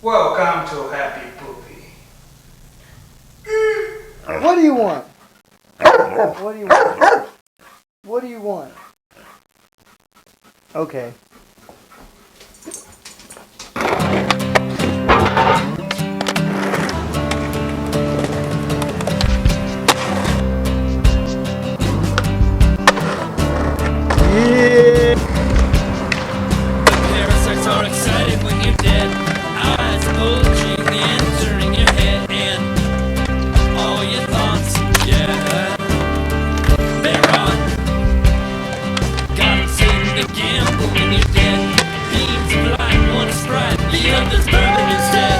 Welcome to Happy Poopy. What do you want? What do you want? What do you want? Okay. Parasites are excited when you're dead. Eyes bulging, entering your head, and all your thoughts, yeah, they're on. Got sitting to gamble when you're dead. Beans blind, one is fried, the other's burning instead.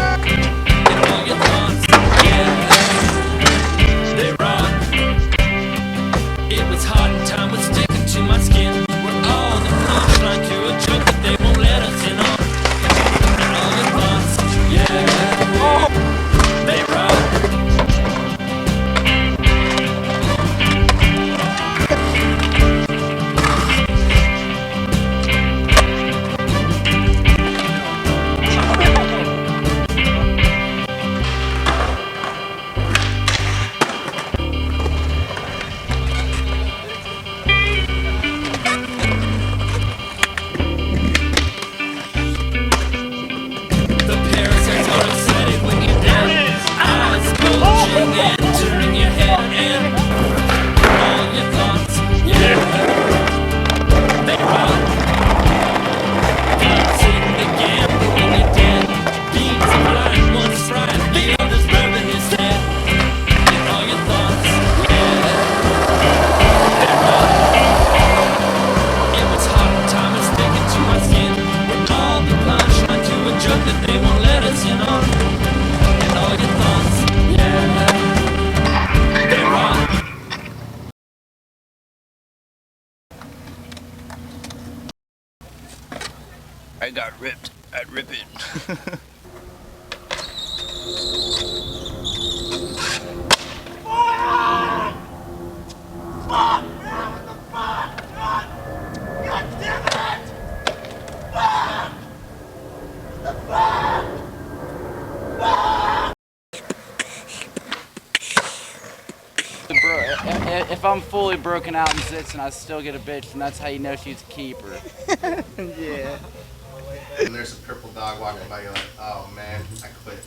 And all your thoughts, yeah, they're on. It was hot and time was sticking to my skin. We're all the punchline to a joke that they won't let us in on. And all your thoughts, yeah, they rock. The parasites are excited when you're dead. Eyes bulging, entering your head, and all your thoughts, yeah, they rock. Got sitting to gamble when you're dead. Beans blind, one's fried, the other's burning his head. And all your thoughts, yeah, they rock. It was hot and time is sticking to my skin. We're all the punchline to a joke that they won't let us in on. And all your thoughts, yeah, they rock. I got ripped at ripping. If I'm fully broken out in zits and I still get a bitch, and that's how you know she's a keeper. Yeah. And there's a purple dog walking by, you're like, oh man, I quit.